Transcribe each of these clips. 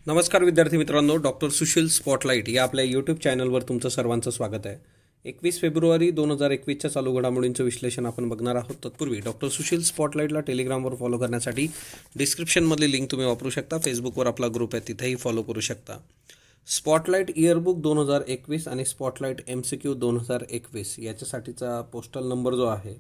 नमस्कार विद्यार्थी मित्रांनो, डॉक्टर सुशील स्पॉटलाईट या आपल्या यूट्यूब चॅनलवर तुमचं सर्वांचं स्वागत आहे. 21 फेब्रुवारी 2021च्या चालू घडामोडींचं विश्लेषण आपण बघणार आहोत. तत्पूर्वी डॉक्टर सुशील स्पॉटलाईटला टेलिग्रामवर फॉलो करण्यासाठी डिस्क्रिप्शनमधली लिंक तुम्ही वापरू शकता. फेसबुकवर आपला ग्रुप आहे, तिथेही फॉलो करू शकता. स्पॉटलाईट इयरबुक 2021 आणि स्पॉटलाईट MCQ 2021 याच्यासाठीचा पोस्टल नंबर जो आहे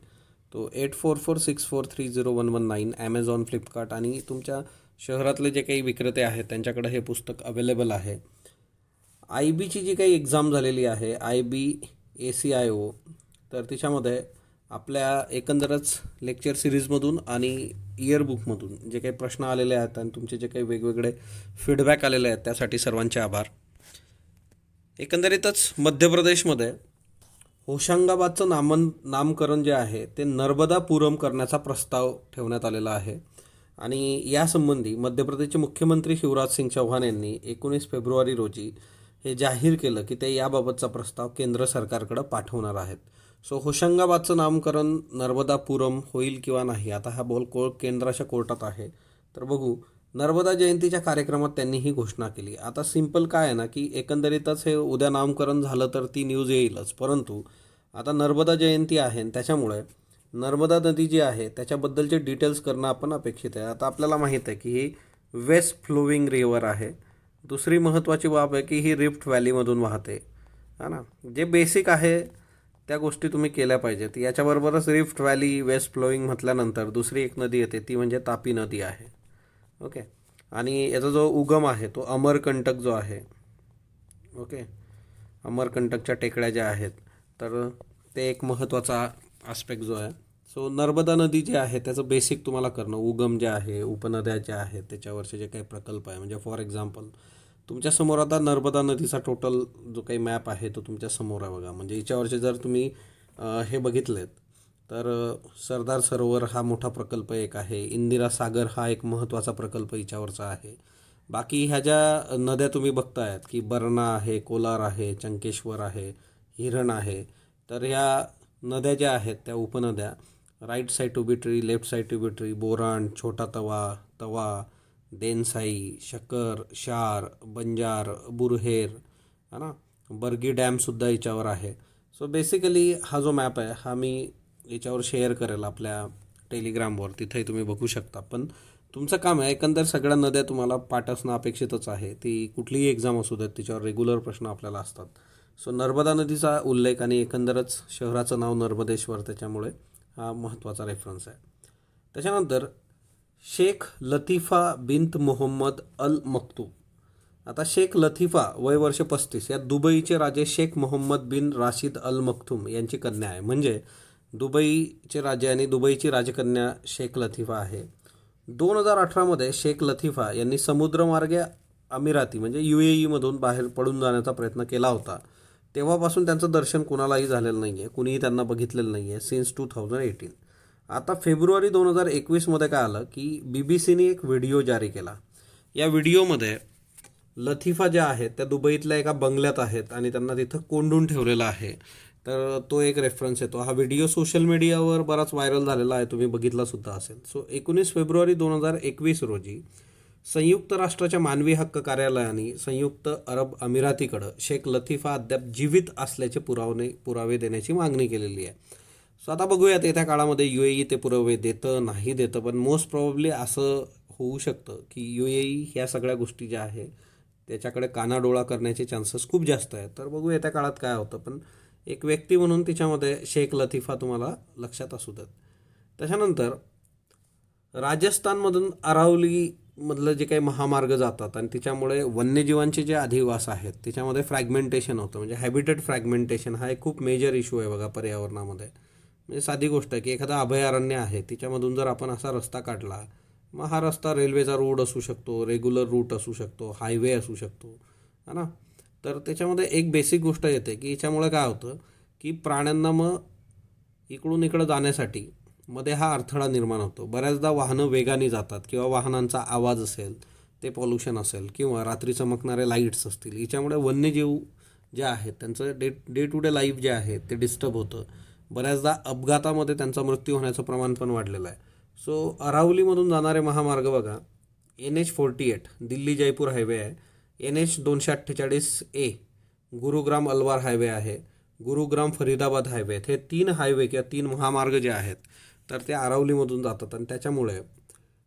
तो 8446430119 ॲमेझॉन, फ्लिपकार्ट आणि तुमच्या शहरातले जे काही विक्रेते आहेत त्यांच्याकडे हे पुस्तक अवेलेबल आहे. IBची जी काही एक्झाम झालेली आहे, IB ACIO, तर तिच्यामध्ये आपल्या एकंदरच लेक्चर सिरीजमधून आणि इयरबुकमधून जे काही प्रश्न आलेले आहेत आणि तुमचे जे काही वेगवेगळे फीडबॅक आलेले आहेत त्यासाठी सर्वांचे आभार. एकंदरीतच मध्य प्रदेशमध्ये होशंगाबादचं नामकरण जे आहे ते नर्मदापुरम करण्याचा प्रस्ताव ठेवण्यात आलेला आहे. आणि यासंबंधी मध्य प्रदेशचे मुख्यमंत्री शिवराज सिंग चौहान यांनी 19 फेब्रुवारी रोजी हे जाहीर केलं की ते याबाबतचा प्रस्ताव केंद्र सरकारकडे पाठवणार आहेत. सो होशंगाबादचं नामकरण नर्मदापुरम होईल किंवा नाही, आता हा बॉल केंद्राच्या कोर्टात आहे. तर बघू. नर्मदा जयंतीच्या कार्यक्रमात त्यांनी ही घोषणा केली. आता सिंपल काय आहे ना, की एकंदरीतच हे उद्या नामकरण झालं तर ती न्यूज येईलच, परंतु आता नर्मदा जयंती आहे त्याच्यामुळे नर्मदा नदी जी आहे त्याच्याबद्दलचे डिटेल्स करणं आपण अपेक्षित आहे. आता आपल्याला माहीत आहे की ही वेस्ट फ्लोविंग रिव्हर आहे. दुसरी महत्त्वाची बाब आहे की ही रिफ्ट व्हॅलीमधून वाहते, है ना. जे बेसिक आहे त्या गोष्टी तुम्ही केल्या पाहिजेत. याच्याबरोबरच रिफ्ट व्हॅली, वेस्ट फ्लोविंग म्हटल्यानंतर दुसरी एक नदी येते, ती म्हणजे तापी नदी आहे. ओके. आणि याचा जो उगम आहे तो अमरकंटक जो आहे, ओके, अमरकंटकच्या टेकड्या ज्या आहेत, तर ते एक महत्त्वाचा आस्पेक्ट जो आहे. सो नर्मदा नदी जी आहे त्याचं बेसिक तुम्हाला करणं, उगम जे आहे, उपनद्या ज्या आहेत, त्याच्यावरचे जे काही प्रकल्प आहे, म्हणजे फॉर एक्झाम्पल तुमच्यासमोर आता नर्मदा नदीचा टोटल जो काही मॅप आहे तो तुमच्यासमोर आहे बघा. म्हणजे याच्यावरचे जर तुम्ही हे बघितलेत तर सरदार सरोवर हा मोठा प्रकल्प एक आहे. इंदिरा सागर हा एक महत्त्वाचा प्रकल्प हिच्यावरचा आहे. बाकी ह्या ज्या नद्या तुम्ही बघतायत की बरणा आहे, कोलार आहे, चंकेश्वर आहे, हिरण आहे, तर ह्या नद्या ज्या आहेत त्या उपनद्या right side tributary, left side tributary, Boran, Chhota Tawa, तवा, देनसाई, शकर, शार, बंजार, बुरहेर, है ना, बर्गी डॅमसुद्धा याच्यावर आहे. सो बेसिकली हा जो मॅप आहे हा मी याच्यावर शेअर करेल आपल्या टेलिग्रामवर, तिथेही तुम्ही बघू शकता. पण तुमचं काम आहे एकंदर सगळ्या नद्या तुम्हाला पाठ असणं अपेक्षितच आहे. ती कुठलीही एक्झाम असू द्यात तिच्यावर रेग्युलर प्रश्न आपल्याला असतात. सो नर्मदा नदीचा उल्लेख आणि एकंदरच शहराचं नाव नर्मदेश्वर, त्याच्यामुळे हा महत्त्वाचा रेफरन्स आहे. त्याच्यानंतर शेख लतिफा बिंत मोहम्मद अल मक्तूम. आता शेख लतिफा वय वर्ष 35 या दुबईचे राजे शेख मोहम्मद बिन राशिद अल मक्तूम यांची कन्या आहे. म्हणजे दुबईचे राजे आणि दुबईची राजकन्या शेख लतिफा आहे. 2018मध्ये शेख लतिफा यांनी समुद्रमार्गे अमिराती म्हणजे UAE मधून बाहेर पडून जाण्याचा प्रयत्न केला होता. तेव्हापासून त्यांचं दर्शन कुणालाही झालेलं नाही आहे, कुणीही त्यांना बघितलेलं नाही आहे सिन्स 2018. आता फेब्रुवारी 2021मध्ये काय आलं की BBCने एक व्हिडिओ जारी केला. या व्हिडिओमध्ये लतिफा ज्या आहेत त्या दुबईतल्या एका बंगल्यात आहेत आणि त्यांना तिथं कोंडून ठेवलेला आहे. तर तो एक रेफरन्स येतो. हा व्हिडिओ सोशल मीडियावर बराच व्हायरल झालेला आहे, तुम्ही बघितला सुद्धा असेल. सो 19 फेब्रुवारी 2021 रोजी संयुक्त राष्ट्राच्या मानवी हक्क कार्यालयाने संयुक्त अरब अमिरातीकडं शेख लतिफा अद्याप जीवित असल्याचे पुरावे देण्याची मागणी केलेली आहे. सो आता बघूयात येत्या काळामध्ये UAE ते पुरावे देतं नाही देतं, पण मोस्ट प्रॉब्ली असं होऊ शकतं की UAE ह्या सगळ्या गोष्टी ज्या आहे त्याच्याकडे कानाडोळा करण्याचे चान्सेस खूप जास्त आहेत. तर बघू येत्या काळात काय होतं, पण एक व्यक्ती म्हणून तिच्यामध्ये शेख लतिफा तुम्हाला लक्षात असू द्यात. त्याच्यानंतर राजस्थानमधून अरावलीमधलं जे काही महामार्ग जातात आणि त्याच्यामुळे वन्यजीवांचे जे अधिवास आहेत त्याच्यामध्ये फ्रॅगमेंटेशन होतं. म्हणजे हॅबिटेट फ्रॅगमेंटेशन हा एक खूप मेजर इश्यू आहे बघा पर्यावरणामध्ये. म्हणजे साधी गोष्ट आहे की एखादा अभयारण्य आहे तिच्यामधून जर आपण असा रस्ता काढला, मग हा रस्ता रेल्वेचा रूट असू शकतो, रेग्युलर रूट असू शकतो, हायवे असू शकतो, है ना. तर त्याच्यामध्ये एक बेसिक गोष्ट येते की याच्यामुळे काय होतं की प्राण्यांना मग इकडून इकडं जाण्यासाठी मध्ये हा अडथळा निर्माण होतो. बऱ्याचदा वाहनं वेगाने जातात किंवा वाहनांचा आवाज असेल, ते पॉल्युशन असेल, किंवा रात्री चमकणारे लाईट्स असतील, याच्यामुळे वन्यजीव जे आहेत त्यांचं डे टू डे लाईफ जे आहे ते डिस्टर्ब होतं. बऱ्याचदा अपघातामध्ये त्यांचा मृत्यू होण्याचं प्रमाण पण वाढलेलं आहे. सो अरावलीमधून जाणारे महामार्ग बघा, NH-48 दिल्ली जयपूर हायवे आहे, NH-248A गुरुग्राम अलवार हायवे आहे, गुरुग्राम फरीदाबाद हायवे आहेत. हे 3 हायवे किंवा 3 महामार्ग जे आहेत तर ते आरावलीमधून जातात आणि त्याच्यामुळे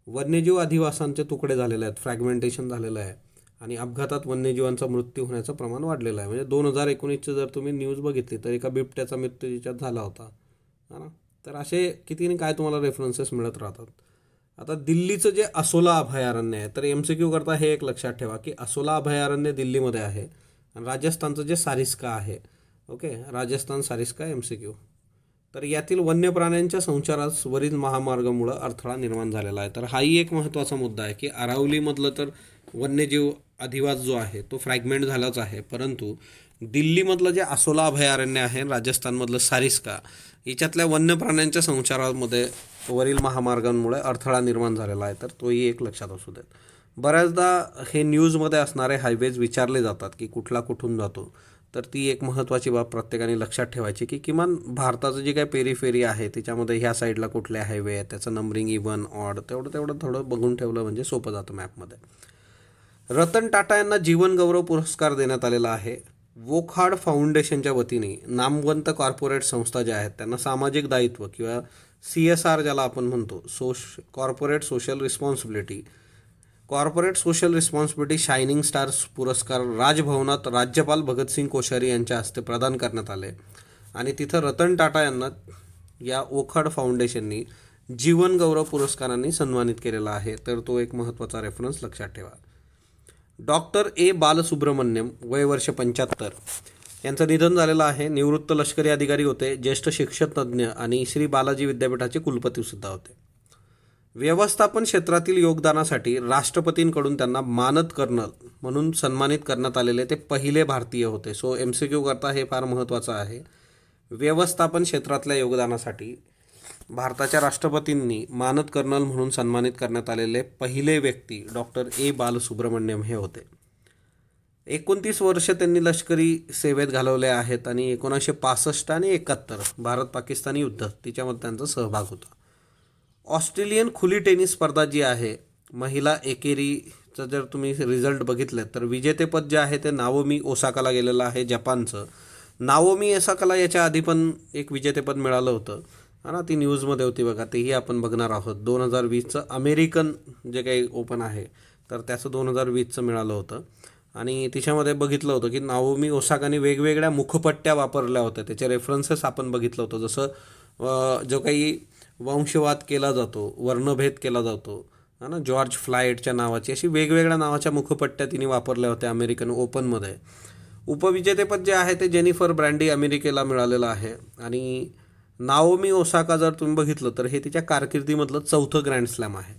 वन्यजीव अधिवासांचे तुकडे झालेले आहेत, फ्रॅगमेंटेशन झालेलं आहे आणि अपघातात वन्यजीवांचा मृत्यू होण्याचं प्रमाण वाढलेलं आहे. म्हणजे 2019ची जर तुम्ही न्यूज बघितली तर एका बिबट्याचा मृत्यू तिच्यात झाला होता, है ना. तर असे किती काय तुम्हाला रेफरन्सेस मिळत राहतात. आता दिल्लीचं जे असोला अभयारण्य आहे तर MCQ करता हे एक लक्षात ठेवा की असोला अभयारण्य दिल्लीमध्ये आहे आणि राजस्थानचं जे सारिस्का आहे, ओके, राजस्थान सारिस्का MCQ. तर यातील वन्य प्राण्यांच्या संचारास वरील महामार्गामुळं अडथळा निर्माण झालेला आहे. तर हाही एक महत्त्वाचा मुद्दा आहे की आरावलीमधलं तर वन्यजीव अधिवास जो आहे तो फ्रॅगमेंट झालाच आहे, परंतु दिल्लीमधलं जे असोला अभयारण्य आहे, राजस्थानमधलं सारिस्का, याच्यातल्या वन्य प्राण्यांच्या संचारामध्ये वरील महामार्गांमुळे अडथळा निर्माण झालेला आहे. तर तोही एक लक्षात असू देत. बऱ्याचदा हे न्यूजमध्ये असणारे हायवेज विचारले जातात की कुठला कुठून जातो, तर ती एक महत्त्वाची बाब प्रत्येकाने लक्षात ठेवायची की किमान भारताचं जे काही पेरीफेरी आहे त्याच्यामध्ये ह्या साईडला कुठले हायवे आहे, त्याचं नंबरिंग इव्हन ऑड तेवढं थोडं बघून ठेवलं म्हणजे सोपं जातं मॅपमध्ये. रतन टाटा यांना जीवनगौरव पुरस्कार देण्यात आलेला आहे. वोकहार्ड फाउंडेशनच्या वतीने नामवंत कॉर्पोरेट संस्था ज्या आहेत त्यांना सामाजिक दायित्व किंवा CSR ज्याला आपण म्हणतो, corporate social responsibility shining stars पुरस्कार राजभवनात राज्यपाल भगतसिंग कोश्यारी यांच्या हस्ते प्रदान करण्यात आले आणि तिथं रतन टाटा यांना या वोकहार्ड फाउंडेशननी जीवनगौरव पुरस्कारांनी सन्मानित केलेला आहे. तर तो एक महत्त्वाचा रेफरन्स लक्षात ठेवा. डॉक्टर A बालसुब्रमण्यम वय वर्ष 75 यांचं निधन झालेलं आहे. निवृत्त लष्करी अधिकारी होते, ज्येष्ठ शिक्षक तज्ज्ञ आणि श्री बालाजी विद्यापीठाचे कुलपतीसुद्धा होते. व्यवस्थापन क्षेत्रातील योगदानासाठी राष्ट्रपतींकडून त्यांना मानद कर्नल म्हणून सन्मानित करण्यात आलेले ते पहिले भारतीय होते. सो MCQ करता हे फार महत्त्वाचं आहे. व्यवस्थापन क्षेत्रातल्या योगदानासाठी भारताच्या राष्ट्रपतींनी मानद कर्नल म्हणून सन्मानित करण्यात आलेले पहिले व्यक्ती डॉक्टर A बालसुब्रमण्यम हे होते. 29 वर्ष त्यांनी लष्करी सेवेत घालवले आहेत आणि 1965 आणि 71 भारत पाकिस्तानी युद्ध तिच्यामध्ये त्यांचा सहभाग होता. ऑस्ट्रेलियन खुली टेनिस स्पर्धा जी आहे महिला एकेरीचं जर तुम्ही रिझल्ट बघितले तर विजेतेपद जे आहे ते नाओमी ओसाकाला गेलेलं आहे, जपानचं. नाओमी ओसाकाला याच्या आधी पण एक विजेतेपद मिळालं होतं, हा ना, ती न्यूजमध्ये होती बघा, तेही आपण बघणार आहोत. 2020चं अमेरिकन जे काही ओपन आहे तर त्याचं 2020चं मिळालं होतं आणि तिच्यामध्ये बघितलं होतं की नाओमी ओसाकाने वेगवेगळ्या मुखपट्ट्या वापरल्या होत्या. त्याचे रेफरन्सेस आपण बघितलं होतं, जसं जो काही वंशवाद केला जातो, वर्णभेद केला जातो, है ना, जॉर्ज फ्लायडच्या नावाची अशी वेगवेगळ्या नावाच्या मुखपट्ट्या तिने वापरल्या होत्या अमेरिकन ओपनमध्ये. उपविजेतेपद जे आहे ते जेनिफर ब्रँडी अमेरिकेला मिळालेलं आहे आणि नाओमी ओसाका जर तुम्ही बघितलं तर हे तिच्या कारकिर्दीमधलं 4थं ग्रँड स्लॅम आहे.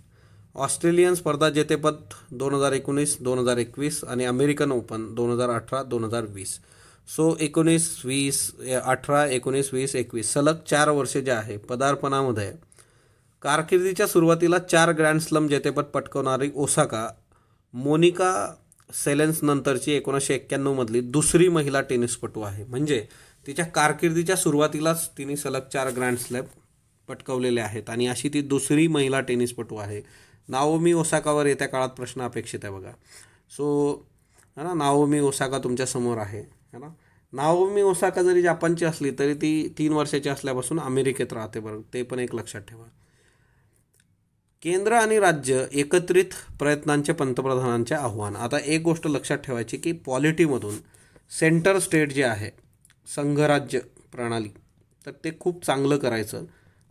ऑस्ट्रेलियन स्पर्धा जेतेपद 2019, 2021 आणि अमेरिकन ओपन 2018, 2020. सो 19, 20, 18, 19, 20, 21 सलग 4 वर्षे जे आहे पदार्पणामध्ये कारकिर्दीच्या सुरुवातीला 4 ग्रँड स्लम जेतेपद पटकवणारी ओसाका मोनिका सेलेन्स नंतरची 1991 दुसरी महिला टेनिसपटू आहे. म्हणजे तिच्या कारकिर्दीच्या सुरुवातीलाच तिने सलग 4 ग्रँड स्लॅम पटकवलेले आहेत आणि अशी ती दुसरी महिला टेनिसपटू आहे. नाओमी ओसाकावर येत्या काळात प्रश्न अपेक्षित आहे बघा. सो है ना, नाओमी ओसाका तुमच्या समोर आहे, है ना. नाओमी ओसाका जरी जपानची असली तरी ती 3 वर्षाची असल्यापासून अमेरिकेत राहते बरं, ते पण एक लक्षात ठेवा. केंद्र आणि राज्य एकत्रित प्रयत्नांचे पंतप्रधानांचे आव्हान. आता एक गोष्ट लक्षात ठेवायची की पॉलिटीमधून सेंटर स्टेट जे आहे संघराज्य प्रणाली तर ते खूप चांगलं करायचं.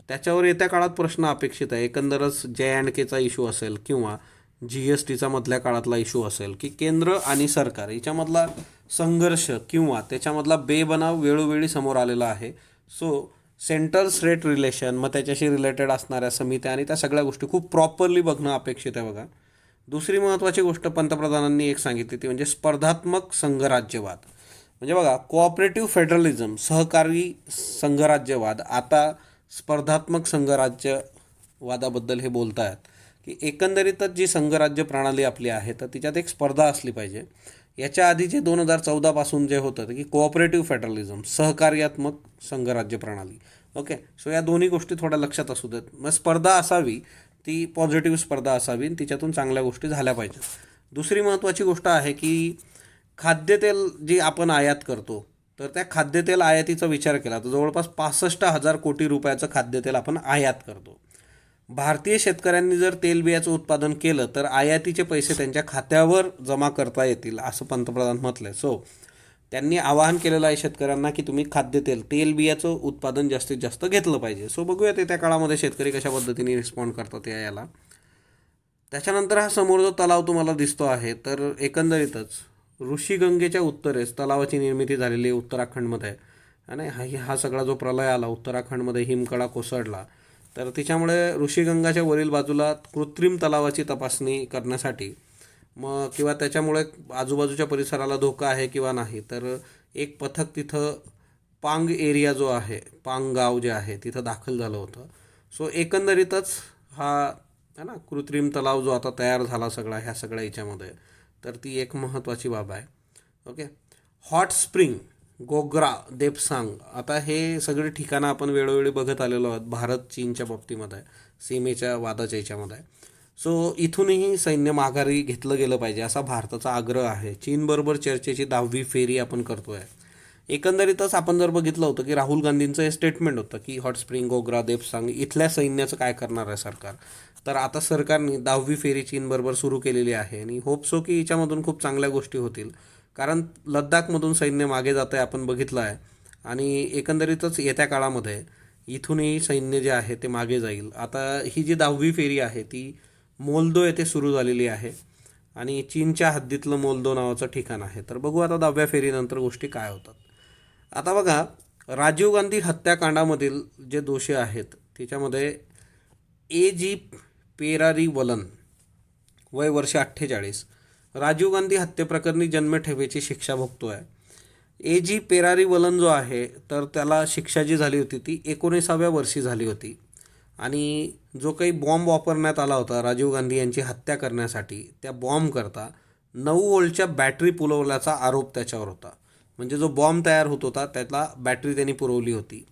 त्याच्यावर येत्या काळात प्रश्न अपेक्षित आहे. एकंदरच JNKचा इश्यू असेल किंवा GSTचा मधल्या काळातला इश्यू असेल की केंद्र आणि सरकार याच्यामधला संघर्ष किंवा त्याच्यामधला बेबनाव वेळोवेळी समोर आलेला आहे. सो सेंट्रल स्टेट रिलेशन, मग त्याच्याशी रिलेटेड असणाऱ्या समित्या आणि त्या सगळ्या गोष्टी खूप प्रॉपरली बघणं अपेक्षित आहे बघा. दुसरी महत्त्वाची गोष्ट पंतप्रधानांनी एक सांगितली ती म्हणजे स्पर्धात्मक संघराज्यवाद. म्हणजे बघा, कोऑपरेटिव्ह फेडरलिझम सहकारी संघराज्यवाद आता स्पर्धात्मक संघराज्यवादाबद्दल हे बोलत आहेत की एकंदरीतच जी संघराज्य प्रणाली आपली आहे तर तिच्यात एक स्पर्धा असली पाहिजे. याच्या आधी जे 2014 पासून जे होतं की कोऑपरेटिव्ह फेडरलिझम सहकार्यात्मक संघराज्य प्रणाली. ओके, सो या दोन्ही गोष्टी थोड्या लक्षात असू देत. मग स्पर्धा असावी ती पॉझिटिव्ह स्पर्धा असावी आणि तिच्यातून चांगल्या गोष्टी झाल्या पाहिजेत. दुसरी महत्त्वाची गोष्ट आहे की खाद्यतेल जी आपण आयात करतो, तर त्या खाद्यतेल आयातीचा विचार केला तर जवळपास 65,000 कोटी रुपयाचं खाद्यतेल आपण आयात करतो. भारतीय शेतकऱ्यांनी जर तेलबियाचं उत्पादन केलं तर आयातीचे पैसे त्यांच्या खात्यावर जमा करता येतील असं पंतप्रधान म्हटलंय. सो त्यांनी आवाहन केलेलं आहे शेतकऱ्यांना की तुम्ही खाद्यतेल तेलबियाचं उत्पादन जास्तीत जास्त घेतलं पाहिजे. सो बघूयात येत्या काळामध्ये शेतकरी कशा पद्धतीने रिस्पॉन्ड करतात याला. त्याच्यानंतर हा समोर जो तलाव तुम्हाला दिसतो आहे, तर एकंदरीतच ऋषीगंगेच्या उत्तरेस तलावाची निर्मिती झालेली आहे उत्तराखंडमध्ये. आणि हा सगळा जो प्रलय आला उत्तराखंडमध्ये, हिमकडा कोसळला, तर तिच्यामुळे ऋषीगंगाच्या वरील बाजूला कृत्रिम तलावाची तपासणी करण्यासाठी मग किंवा त्याच्यामुळे आजूबाजूच्या परिसराला धोका आहे किंवा नाही, तर एक पथक तिथं पांग एरिया जो आहे, पांग गाव जे आहे तिथं दाखल झालं होतं. सो एकंदरीतच हा है ना कृत्रिम तलाव जो आता तयार झाला सगळा ह्या सगळ्या याच्यामध्ये, तर ती एक महत्त्वाची बाब आहे. Okay. Hot spring, Gogra, Depsang, आता हे सगळे ठिकाणं आपण वेळोवेळी बघत आलेलो आहोत भारत चीनच्या बाबतीमध्ये, सीमेच्या वादाच्या याच्यामध्ये. सो इथूनही सैन्य माघारी घेतलं गेलं पाहिजे असा भारताचा आग्रह आहे. चीनबरोबर चर्चेची 10वी फेरी आपण करतोय. एकंदरीतच आपण जर बघितलं होतं की राहुल गांधींचं हे स्टेटमेंट होतं की हॉट स्प्रिंग, गोग्रा, देपसांग इथल्या सैन्याचं काय करणार आहे सरकार. तर आता सरकारने 10वी फेरी चीनबरोबर सुरू केलेली आहे आणि होप सो की याच्यामधून खूप चांगल्या गोष्टी होतील. कारण लद्दाखमधून सैन्य मागे जातं आहे आपण बघितलं आहे. आणि एकंदरीतच येत्या काळामध्ये इथूनही सैन्य जे आहे ते मागे जाईल. आता ही जी 10वी फेरी आहे ती मोल्दो येथे सुरू झालेली आहे आणि चीनच्या हद्दीतलं मोल्दो नावाचं ठिकाण आहे. तर बघू आता 10व्या फेरीनंतर गोष्टी काय होतात. आता बघा, राजीव गांधी हत्याकांडामधील जे दोषी आहेत त्याच्यामध्ये A.G. पेरारीवलन, वय वर्ष 48, राजीव गांधी हत्येप्रकरणी जन्मठेपेची शिक्षा भोगतोय. A.G. पेरारीवलन जो आहे तर त्याला शिक्षा जी झाली होती ती 19व्या वर्षी झाली होती. आणि जो काही बॉम्ब वापरण्यात आला होता राजीव गांधी यांची हत्या करण्यासाठी, त्या बॉम्ब करता 9 व्होल्टच्या बॅटरी पुरवल्याचा आरोप त्याच्यावर होता. म्हणजे जो बॉम्ब तयार होत होता त्याला बॅटरी त्यांनी पुरवली होती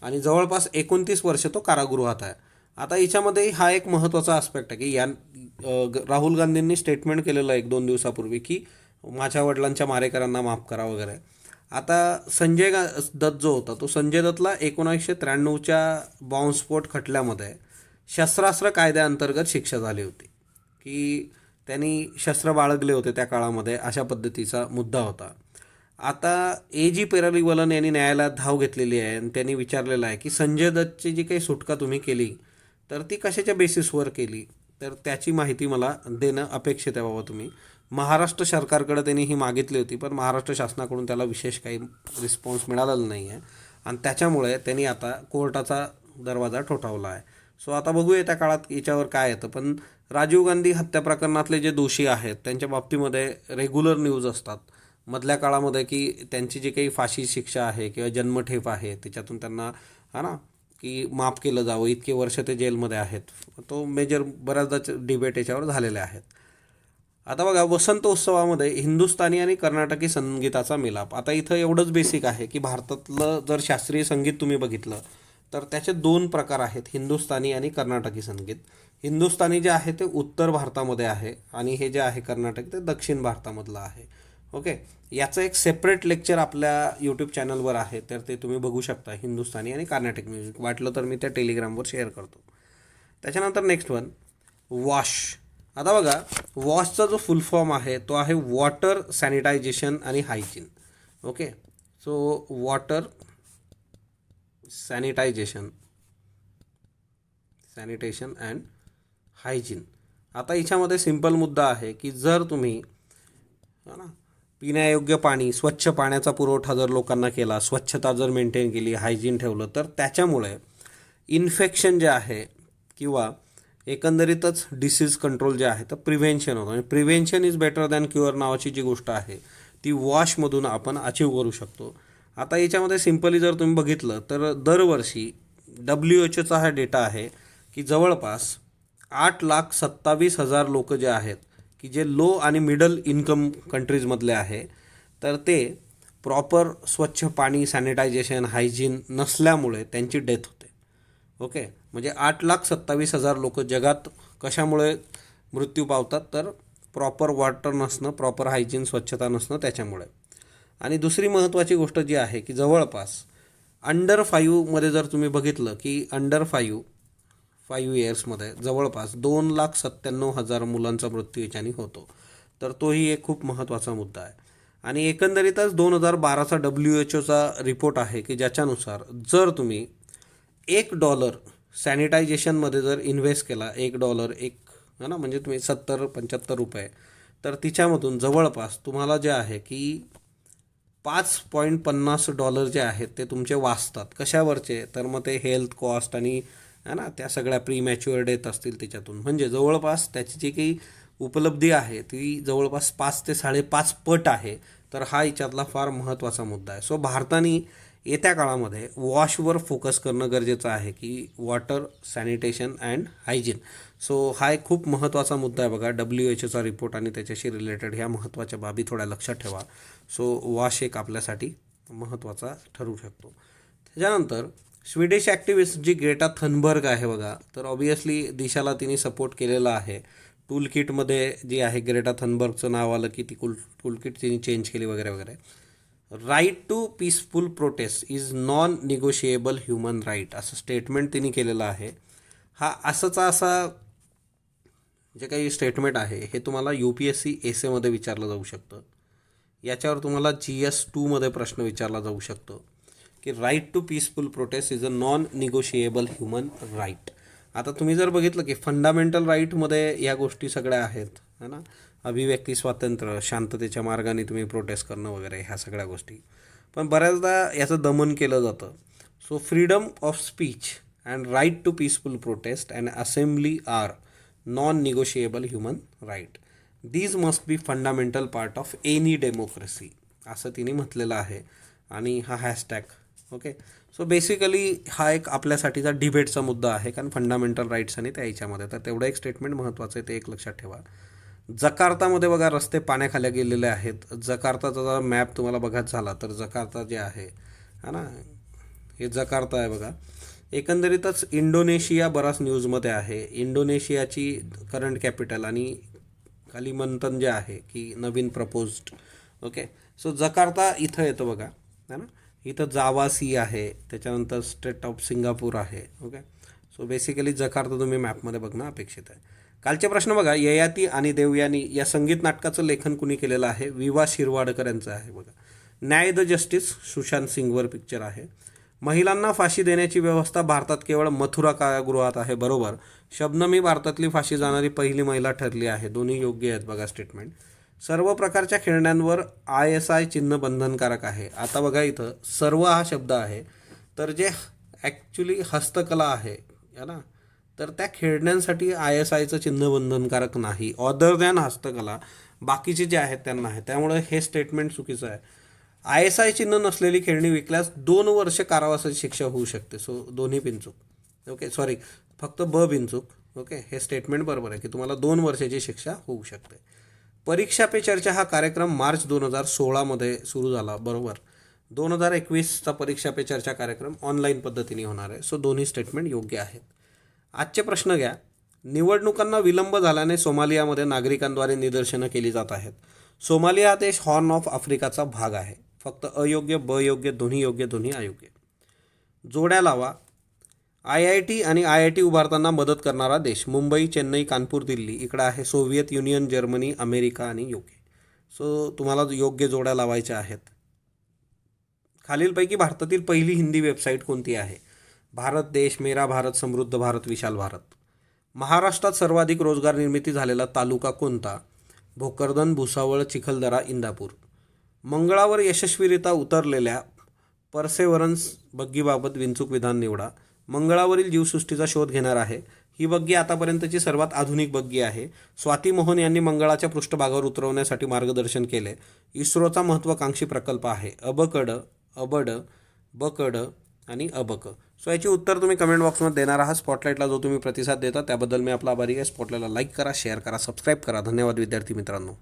आणि जवळपास 29 वर्ष तो कारागृहात आहे. आता याच्यामध्ये हा एक महत्त्वाचा आस्पेक्ट आहे की राहुल गांधींनी स्टेटमेंट केलेलं आहे 1-2 दिवसापूर्वी की माझ्या वडिलांच्या मारेकरांना माफ करा वगैरे. आता संजय दत्त जो होता तो संजय दत्तला 1993च्या बॉम्बस्फोट खटल्यामध्ये शस्त्रास्त्र कायद्याअंतर्गत शिक्षा झाली होती की त्यांनी शस्त्र बाळगले होते त्या काळामध्ये, अशा पद्धतीचा मुद्दा होता. आता A.G. पेरारीवलन यांनी न्यायालयात धाव घेतलेली आहे आणि त्यांनी विचारलेलं आहे की संजय दत्तची जी काही सुटका तुम्ही केली तर ती कशाच्या बेसिसवर केली, तर त्याची माहिती मला देणं अपेक्षित आहे बाबा तुम्ही. महाराष्ट्र सरकारकडे त्यांनी ही मागितली होती पण महाराष्ट्र शासनाकडून त्याला विशेष काही रिस्पॉन्स मिळालेला नाही आहे आणि त्याच्यामुळे त्यांनी आता कोर्टाचा दरवाजा ठोठावला आहे. सो आता बघूया त्या काळात याच्यावर काय येतं. पण राजीव गांधी हत्या प्रकरणातले जे दोषी आहेत त्यांच्या बाबतीमध्ये रेग्युलर न्यूज असतात मधल्या काळामध्ये की त्यांची जी काही फाशी शिक्षा आहे किंवा जन्मठेप आहे त्याच्यातून त्यांना की माफ केलं जावं, इतके वर्ष ते जेलमध्ये आहेत. तो मेजर बऱ्याचदा डिबेट याच्यावर झालेले आहेत. आता बघा, वसंत उत्सवामध्ये हिंदुस्थानी आणि कर्नाटकी संगीताचा मिलाप. आता इथं एवढंच बेसिक आहे की भारतातलं जर शास्त्रीय संगीत तुम्ही बघितलं तर त्याचे 2 प्रकार आहेत, हिंदुस्थानी आणि कर्नाटकी संगीत. हिंदुस्थानी जे आहे ते उत्तर भारतामध्ये आहे आणि हे जे आहे कर्नाटक ते दक्षिण भारतामधलं आहे. ओके. याचं एक सेपरेट लेक्चर आपल्या यूट्यूब चॅनलवर आहे, तर ते तुम्ही बघू शकता, हिंदुस्थानी आणि कर्नाटक म्युझिक. वाटलं तर मी त्या टेलिग्रामवर शेअर करतो. त्याच्यानंतर नेक्स्ट वन, वॉश. आता बघा, वॉशचा जो फुल फॉर्म आहे तो आहे वॉटर सॅनिटायझेशन आणि hygiene. Okay. So water sanitisation and hygiene. आता याच्यामध्ये सिंपल मुद्दा आहे की जर तुम्ही पिण्यायोग्य पाणी, स्वच्छ पाण्याचा पुरवठा जर लोकांना केला, स्वच्छता जर मेंटेन केली, हायजीन ठेवलं, तर त्याच्यामुळे इन्फेक्शन जे आहे किंवा एकंदरीतच डिसीज कंट्रोल जे आहे तर प्रिव्हेन्शन होतं. आणि prevention is better than cure नावाची जी गोष्ट आहे ती वॉशमधून आपण अचीव करू शकतो. आता याच्यामध्ये सिम्पली जर तुम्ही बघितलं तर दरवर्षी WHO हा डेटा आहे की जवळपास 8,27,000 लोक जे आहेत की जे लो आणि मिडल इन्कम कंट्रीजमधले आहे, तर ते प्रॉपर स्वच्छ पाणी, सॅनिटायझेशन, हायजीन नसल्यामुळे त्यांची डेथ होते. ओके. म्हणजे 8,27,000 लोक जगात कशामुळे मृत्यू पावतात, तर प्रॉपर वॉटर नसणं, प्रॉपर हायजीन, स्वच्छता नसणं त्याच्यामुळे. आणि दुसरी महत्त्वाची गोष्ट जी आहे की जवळपास अंडर 5मध्ये जर तुम्ही बघितलं की अंडर 5 इयर्समध्ये जवळपास 2,97,000 मुलांचा मृत्यू याच्याने होतो. तर तोही एक खूप महत्त्वाचा मुद्दा आहे. आणि एकंदरीतच 2012चा WHO रिपोर्ट आहे की ज्याच्यानुसार जर तुम्ही $1 सॅनिटायझेशनमध्ये जर इन्व्हेस्ट केला, $1 एक है ना, म्हणजे तुम्ही 70-75 तर तिच्यामधून जवळपास तुम्हाला जे आहे की $5.50 जे आहेत ते तुमचे वाचतात. कशावरचे, तर मग ते हेल्थ कॉस्ट आणि है ना त्या सगळ्या प्रीमॅच्युअर डेथ असतील त्याच्यातून. म्हणजे जवळपास त्याची जी काही उपलब्धी आहे ती जवळपास 5 ते 5.5 पट आहे. तर हा याच्यातला फार महत्त्वाचा मुद्दा आहे. सो भारताने येत्या काळामध्ये वॉशवर फोकस करणं गरजेचं आहे की water, sanitation and hygiene. So हा एक खूप महत्त्वाचा मुद्दा आहे बघा. WHO रिपोर्ट आणि त्याच्याशी रिलेटेड ह्या महत्त्वाच्या बाबी थोड्या लक्षात ठेवा. सो वॉश एक आपल्यासाठी महत्त्वाचा ठरू शकतो. त्याच्यानंतर स्वीडिश ॲक्टिव्हिस्ट जी ग्रेटा थनबर्ग आहे बघा, तर ऑब्वियसली दिशाला तिने सपोर्ट केलेला आहे. टूल किटमध्ये जी आहे ग्रेटा थनबर्गचं नाव आलं की ती टूल किट तिने चेंज केली वगैरे वगैरे. Right to peaceful protest is non negotiable human right असं स्टेटमेंट तिने केलेलं आहे. हा असाचा असा जे काही स्टेटमेंट आहे हे तुम्हाला UPSC एसेमध्ये विचारलं जाऊ शकतं. याच्यावर तुम्हाला GS2मध्ये प्रश्न विचारला जाऊ शकतो की right to peaceful protest is a non negotiable human right. आता तुम्ही जर बघितलं की फंडामेंटल राईटमध्ये या गोष्टी सगळ्या आहेत है ना, अभिव्यक्ती स्वातंत्र्य, शांततेच्या मार्गाने तुम्ही प्रोटेस्ट करणं वगैरे ह्या सगळ्या गोष्टी, पण बऱ्याचदा याचं दमन केलं जातं. So freedom of speech and right to peaceful protest and assembly are non negotiable human right. These must be fundamental part of any democracy असं तिने म्हटलेलं आहे. आणि हा हॅशटॅग ओके. सो बेसिकली हा एक आपल्यासाठीचा डिबेटचा मुद्दा आहे, कारण फंडामेंटल राईट्स आणि त्या याच्यामध्ये तर तेवढं एक स्टेटमेंट महत्त्वाचं आहे, ते एक लक्षात ठेवा. जकार्तामध्ये बघा रस्ते पाण्याखाली गेलेले आहेत. जकार्ताचा जर मॅप तुम्हाला बघायचा झाला तर जकार्ता जे आहे ना, हे जकार्ता आहे बघा. एकंदरीतच इंडोनेशिया बराच न्यूजमध्ये आहे. इंडोनेशियाची करंट कॅपिटल आणि कालिमंतन जे आहे की नवीन प्रपोज्ड ओके. सो जकार्ता इथं येतं बघा है ना, इथं जावा सी आहे, त्याच्यानंतर स्टेट ऑफ सिंगापूर आहे ओके. सो बेसिकली जकार्ता तुम्ही मॅपमध्ये बघणं अपेक्षित आहे. कालचे प्रश्न बघा. ययाती आणि देवयानी या संगीत नाटकाचं लेखन कुणी केलेलं आहे? विवा शिरवाडकर यांचं आहे बघा. न्याय द जस्टिस सुशांत सिंगवर पिक्चर आहे. महिलांना फाशी देण्याची व्यवस्था भारतात केवळ मथुरा कारागृहात आहे. बरोबर. शबनमी भारतातली फाशी जाणारी पहिली महिला ठरली आहे. दोन्ही योग्य आहेत बघा स्टेटमेंट. सर्व प्रकारच्या खेळण्यांवर ISI चिन्ह बंधनकारक आहे. आता बघा इथं सर्व हा शब्द आहे, तर जे ॲक्च्युली हस्तकला आहे ना, तर त्या खेळण्यांसाठी ISIचं चिन्ह बंधनकारक नाही. ऑदर दॅन हस्तकला बाकीचे जे आहेत त्यांना आहे. त्यामुळे हे स्टेटमेंट चुकीचं आहे. ISI चिन्ह नसलेली खेळणी विकल्यास 2 वर्ष कारावासाची शिक्षा होऊ शकते. सो दोन्ही बिनचूक ओके, सॉरी फक्त बिनचूक ओके. हे स्टेटमेंट बरोबर आहे की तुम्हाला 2 वर्षाची शिक्षा होऊ शकते. परीक्षा पे चर्चा हा कार्यक्रम मार्च 2016मध्ये सुरू झाला. बरोबर. 2021चा परीक्षा पे चर्चा कार्यक्रम ऑनलाईन पद्धतीने होणार आहे. सो दोन्ही स्टेटमेंट योग्य आहेत. आजचे प्रश्न घ्या. निवडणुकांना विलंब झाल्याने सोमालियामध्ये नागरिकांद्वारे निदर्शनं केली जात आहेत. सोमालिया हा देश हॉर्न ऑफ आफ्रिकाचा भाग आहे. फक्त अयोग्य, योग्य, दोन्ही योग्य, दोन्ही अयोग्य. जोड्या लावा. IIT आणि IIT उभारताना मदत करणारा देश. मुंबई, चेन्नई, कानपूर, दिल्ली. इकडं आहे सोव्हिएत युनियन, जर्मनी, अमेरिका आणि UK. सो तुम्हाला योग्य जोड्या लावायच्या आहेत. खालीलपैकी भारतातील पहिली हिंदी वेबसाईट कोणती आहे? भारत देश, मेरा भारत, समृद्ध भारत, विशाल भारत. महाराष्ट्रात सर्वाधिक रोजगार निर्मिती झालेला तालुका कोणता? भोकरदन, भुसावळ, चिखलदरा, इंदापूर. मंगळावर यशस्वीरित्या उतरलेल्या परसेवरन्स बग्गीबाबत विंचूक विधान निवडा. मंगळावरील जीवसृष्टीचा शोध घेणार आहे. ही बग्गी आतापर्यंतची सर्वात आधुनिक बग्गी आहे. स्वाती मोहन यांनी मंगळाच्या पृष्ठभागावर उतरवण्यासाठी मार्गदर्शन केले. इस्रोचा महत्त्वाकांक्षी प्रकल्प आहे. अबकड, अबड, बकड आणि अबक. सो याची उत्तर तुम्ही कमेंट बॉक्समध्ये देणार आहात. स्पॉटलाईटला जो तुम्ही प्रतिसाद देता त्याबद्दल मी आपला आभारी आहे. स्पॉटलाईटला लाईक करा, शेअर करा, सबस्क्राईब करा. धन्यवाद विद्यार्थी मित्रांनो.